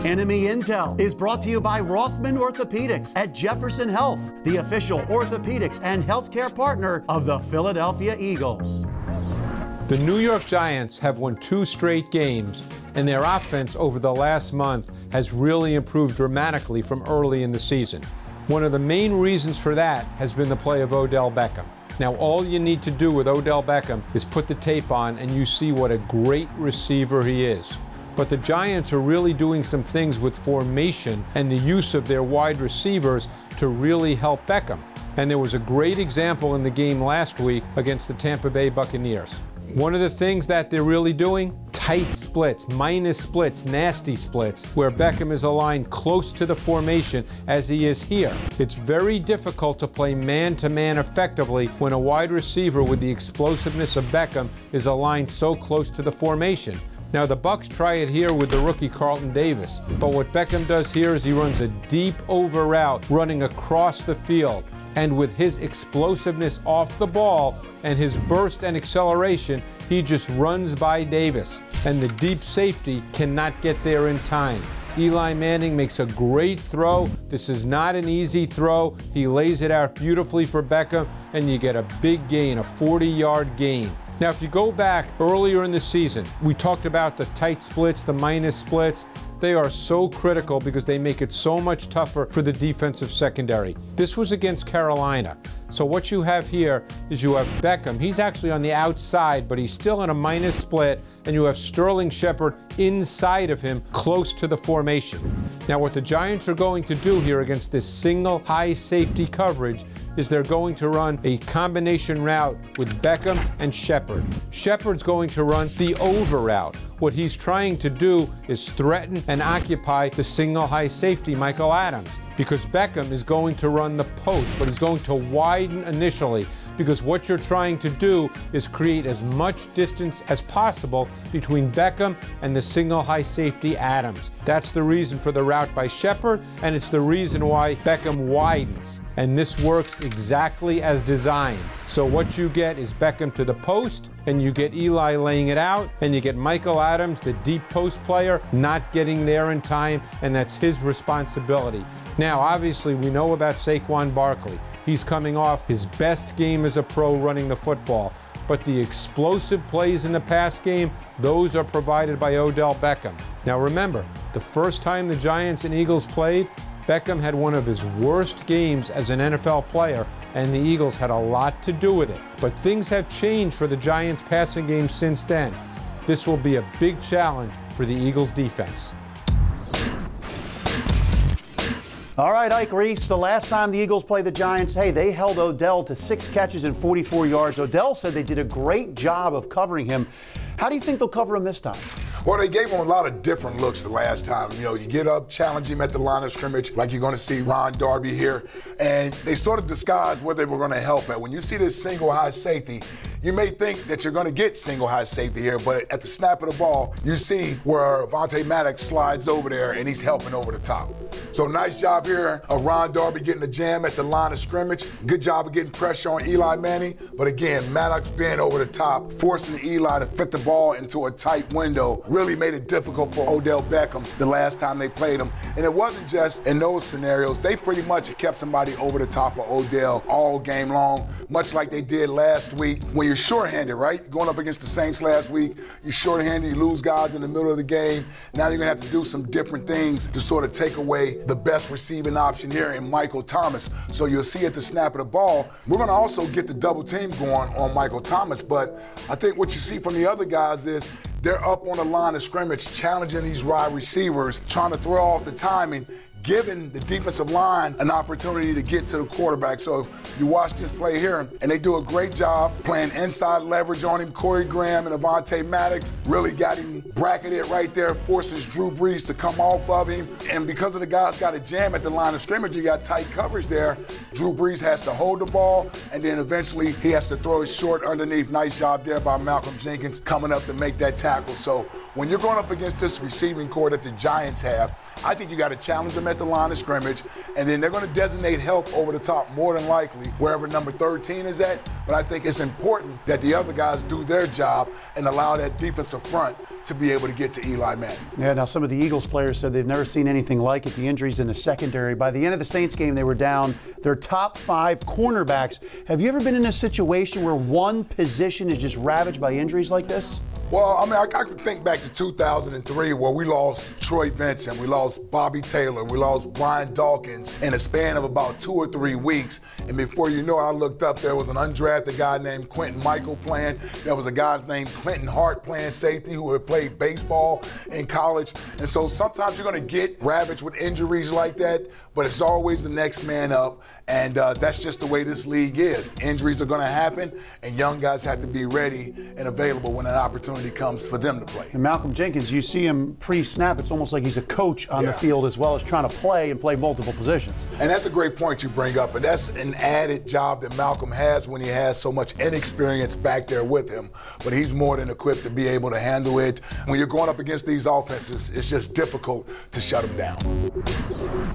Enemy Intel is brought to you by Rothman Orthopedics at Jefferson Health, the official orthopedics and healthcare partner of the Philadelphia Eagles. The New York Giants have won 2 straight games, and their offense over the last month has really improved dramatically from early in the season. One of the main reasons for that has been the play of Odell Beckham. Now, all you need to do with Odell Beckham is put the tape on and you see what a great receiver he is. But the Giants are really doing some things with formation and the use of their wide receivers to really help Beckham. And there was a great example in the game last week against the Tampa Bay Buccaneers. One of the things that they're really doing, tight splits, minus splits, nasty splits, where Beckham is aligned close to the formation as he is here. It's very difficult to play man-to-man effectively when a wide receiver with the explosiveness of Beckham is aligned so close to the formation. Now, the Bucs try it here with the rookie Carlton Davis, but what Beckham does here is he runs a deep over route running across the field. And with his explosiveness off the ball and his burst and acceleration, he just runs by Davis, and the deep safety cannot get there in time. Eli Manning makes a great throw. This is not an easy throw. He lays it out beautifully for Beckham, and you get a big gain, a 40-yard gain. Now, if you go back earlier in the season, we talked about the tight splits, the minus splits. They are so critical because they make it so much tougher for the defensive secondary. This was against Carolina. So what you have here is you have Beckham. He's actually on the outside, but he's still in a minus split, and you have Sterling Shepard inside of him, close to the formation. Now, what the Giants are going to do here against this single high safety coverage is they're going to run a combination route with Beckham and Shepard. Shepard's going to run the over route. What he's trying to do is threaten and occupy the single high safety, Michael Adams, because Beckham is going to run the post, but he's going to widen initially, because what you're trying to do is create as much distance as possible between Beckham and the single high safety Adams. That's the reason for the route by Shepard, and it's the reason why Beckham widens. And this works exactly as designed. So what you get is Beckham to the post, and you get Eli laying it out, and you get Michael Adams, the deep post player, not getting there in time, and that's his responsibility. Now, obviously, we know about Saquon Barkley. He's coming off his best game as a pro running the football. But the explosive plays in the pass game, those are provided by Odell Beckham. Now remember, the first time the Giants and Eagles played, Beckham had one of his worst games as an NFL player, and the Eagles had a lot to do with it. But things have changed for the Giants passing game since then. This will be a big challenge for the Eagles defense. All right, Ike, Reese, the last time the Eagles played the Giants, hey, they held Odell to 6 catches and 44 yards. Odell said they did a great job of covering him. How do you think they'll cover him this time? Well, they gave him a lot of different looks the last time. You know, you get up, challenge him at the line of scrimmage, like you're going to see Ron Darby here, and they sort of disguised where they were going to help at. When you see this single high safety, you may think that you're going to get single high safety here, but at the snap of the ball, you see where Avonte Maddox slides over there, and he's helping over the top. So nice job here of Ron Darby getting the jam at the line of scrimmage. Good job of getting pressure on Eli Manning. But again, Maddox being over the top, forcing Eli to fit the ball into a tight window, really made it difficult for Odell Beckham the last time they played him. And it wasn't just in those scenarios. They pretty much kept somebody over the top of Odell all game long, much like they did last week. When you're shorthanded, right? Going up against the Saints last week, you're shorthanded, you lose guys in the middle of the game. Now you're going to have to do some different things to sort of take away the best receiving option here in Michael Thomas. So you'll see at the snap of the ball, we're going to also get the double team going on Michael Thomas. But I think what you see from the other guys is they're up on the line of scrimmage, challenging these wide receivers, trying to throw off the timing, giving the defensive line an opportunity to get to the quarterback. So you watch this play here, and they do a great job playing inside leverage on him. Corey Graham and Avonte Maddox really got him bracketed right there, forces Drew Brees to come off of him. And because of the guys got a jam at the line of scrimmage, you got tight coverage there. Drew Brees has to hold the ball, and then eventually he has to throw it short underneath. Nice job there by Malcolm Jenkins coming up to make that tackle. So when you're going up against this receiving core that the Giants have, I think you got to challenge them at the line of scrimmage, and then they're going to designate help over the top more than likely wherever number 13 is at. But I think it's important that the other guys do their job and allow that defensive front to be able to get to Eli Manning. Yeah, now some of the Eagles players said they've never seen anything like it, the injuries in the secondary. By the end of the Saints game, they were down their top 5 cornerbacks. Have you ever been in a situation where one position is just ravaged by injuries like this? Well, I mean, I can think back to 2003 where we lost Troy Vincent, we lost Bobby Taylor, we lost Brian Dawkins in a span of about 2 or 3 weeks. And before you know it, I looked up, there was an undrafted guy named Quentin Michael playing. There was a guy named Clinton Hart playing safety who had played baseball in college. And so sometimes you're going to get ravaged with injuries like that, but it's always the next man up. And that's just the way this league is. Injuries are going to happen, and young guys have to be ready and available when an opportunity comes for them to play. And Malcolm Jenkins, you see him pre-snap, it's almost like he's a coach on the field as well as trying to play and play multiple positions. And that's a great point you bring up, and that's an added job that Malcolm has when he has so much inexperience back there with him. But he's more than equipped to be able to handle it. When you're going up against these offenses, it's just difficult to shut them down.